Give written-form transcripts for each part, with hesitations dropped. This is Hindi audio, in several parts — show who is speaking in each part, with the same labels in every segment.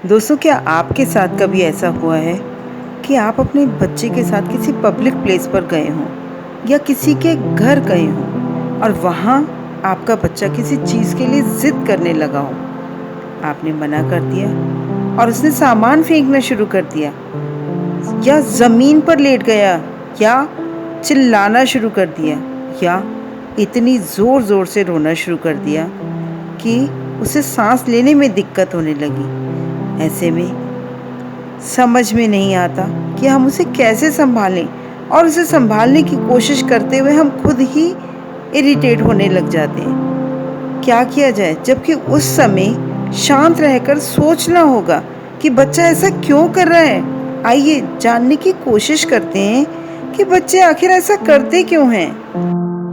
Speaker 1: दोस्तों, क्या आपके साथ कभी ऐसा हुआ है कि आप अपने बच्चे के साथ किसी पब्लिक प्लेस पर गए हों या किसी के घर गए हों और वहाँ आपका बच्चा किसी चीज़ के लिए ज़िद करने लगा हो? आपने मना कर दिया और उसने सामान फेंकना शुरू कर दिया या ज़मीन पर लेट गया या चिल्लाना शुरू कर दिया या इतनी ज़ोर-ज़ोर से रोना शुरू कर दिया कि उसे साँस लेने में दिक्कत होने लगी। ऐसे में समझ में नहीं आता कि हम उसे कैसे सँभालें और उसे सँभालने की कोशिश करते हुए हम खुद ही इरिटेट होने लग जाते हैं। क्या किया जाए? जबकि उस समय शांत रहकर सोचना होगा कि बच्चा ऐसा क्यों कर रहा है? आइए जानने की कोशिश करते हैं कि बच्चे आखिर ऐसा करते क्यों हैं।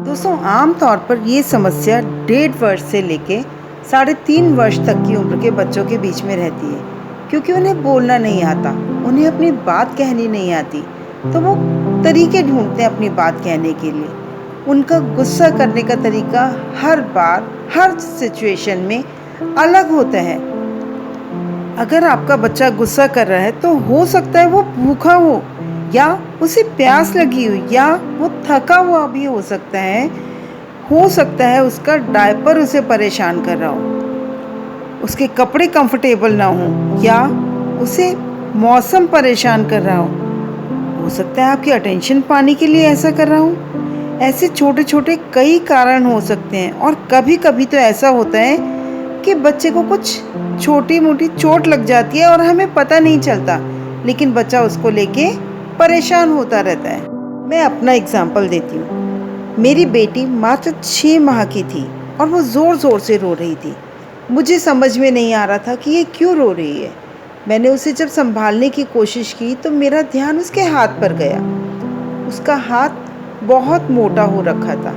Speaker 1: दोस्तों, आम तौर पर ये समस्या 1.5 वर्ष से लेके 3.5 वर्ष तक की उम्र के बच्चों के बीच में रहती है, क्योंकि उन्हें बोलना नहीं आता, उन्हें अपनी बात कहनी नहीं आती, तो वो तरीके ढूंढते हैं अपनी बात कहने के लिए। उनका गुस्सा करने का तरीका हर बार, हर सिचुएशन में अलग होता है। अगर आपका बच्चा गुस्सा कर रहा है तो हो सकता है वो भूखा हो या उसे प्यास लगी हो या वो थका हुआ भी हो सकता है उसका डायपर उसे परेशान कर रहा हो, उसके कपड़े कंफर्टेबल ना हो या उसे मौसम परेशान कर रहा हो सकता है आपकी अटेंशन पाने के लिए ऐसा कर रहा हो। ऐसे छोटे छोटे कई कारण हो सकते हैं और कभी कभी तो ऐसा होता है कि बच्चे को कुछ छोटी मोटी चोट लग जाती है और हमें पता नहीं चलता, लेकिन बच्चा उसको लेके परेशान होता रहता है। मैं अपना एग्जाम्पल देती हूँ। मेरी बेटी मात्र 6 माह की थी और वो ज़ोर ज़ोर से रो रही थी। मुझे समझ में नहीं आ रहा था कि ये क्यों रो रही है। मैंने उसे जब संभालने की कोशिश की तो मेरा ध्यान उसके हाथ पर गया। उसका हाथ बहुत मोटा हो रखा था,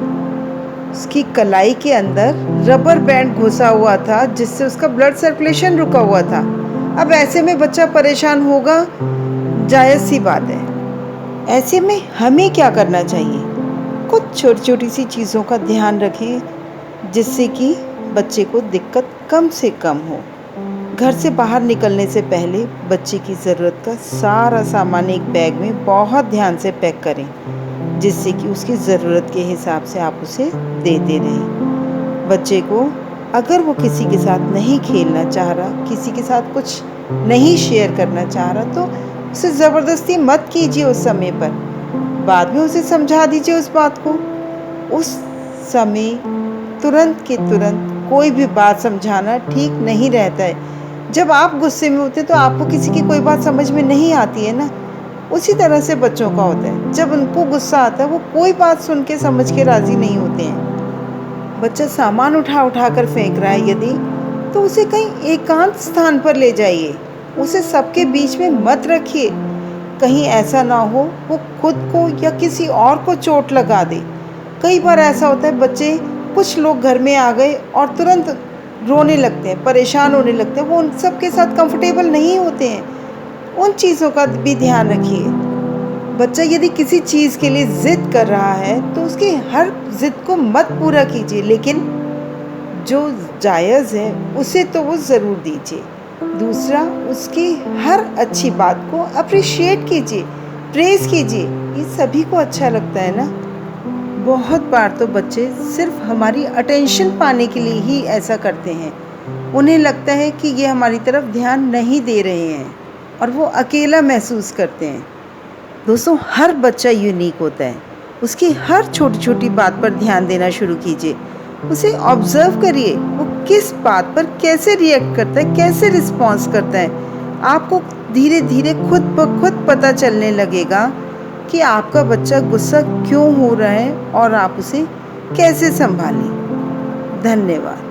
Speaker 1: उसकी कलाई के अंदर रबर बैंड घुसा हुआ था जिससे उसका ब्लड सर्कुलेशन रुका हुआ था। अब ऐसे में बच्चा परेशान होगा, जायज़ सी बात है। ऐसे में हमें क्या करना चाहिए? कुछ छोटी छोटी सी चीज़ों का ध्यान रखें जिससे कि बच्चे को दिक्कत कम से कम हो। घर से बाहर निकलने से पहले बच्चे की ज़रूरत का सारा सामान एक बैग में बहुत ध्यान से पैक करें, जिससे कि उसकी ज़रूरत के हिसाब से आप उसे देते रहें। बच्चे को अगर वो किसी के साथ नहीं खेलना चाह रहा, किसी के साथ कुछ नहीं शेयर करना चाह रहा, तो उसे ज़बरदस्ती मत कीजिए उस समय पर। बाद में उसे समझा दीजिए उस बात को। उस समय तुरंत के तुरंत कोई भी बात समझाना ठीक नहीं रहता है। जब आप गुस्से में होते हैं तो आपको किसी की कोई बात समझ में नहीं आती है ना, उसी तरह से बच्चों का होता है। जब उनको गुस्सा आता है वो कोई बात सुन के समझ के राज़ी नहीं होते हैं। बच्चा सामान उठा उठा कर फेंक रहा है यदि, तो उसे कहीं एकांत स्थान पर ले जाइए, उसे सबके बीच में मत रखिए। कहीं ऐसा ना हो वो खुद को या किसी और को चोट लगा दे। कई बार ऐसा होता है, बच्चे कुछ लोग घर में आ गए और तुरंत रोने लगते हैं, परेशान होने लगते हैं, वो उन सब के साथ कंफर्टेबल नहीं होते हैं। उन चीज़ों का भी ध्यान रखिए। बच्चा यदि किसी चीज़ के लिए ज़िद कर रहा है तो उसकी हर ज़िद को मत पूरा कीजिए, लेकिन जो जायज़ है उसे तो वो ज़रूर दीजिए। दूसरा, उसकी हर अच्छी बात को अप्रिशिएट कीजिए, प्रेज़ कीजिए। ये सभी को अच्छा लगता है ना। बहुत बार तो बच्चे सिर्फ हमारी अटेंशन पाने के लिए ही ऐसा करते हैं। उन्हें लगता है कि ये हमारी तरफ ध्यान नहीं दे रहे हैं और वो अकेला महसूस करते हैं। दोस्तों, हर बच्चा यूनिक होता है। उसकी हर छोटी छोटी बात पर ध्यान देना शुरू कीजिए। उसे ऑब्ज़र्व करिए, वो किस बात पर कैसे रिएक्ट करता है, कैसे रिस्पॉन्स करता है। आपको धीरे धीरे खुद ब खुद पता चलने लगेगा कि आपका बच्चा गुस्सा क्यों हो रहा है और आप उसे कैसे संभालें। धन्यवाद।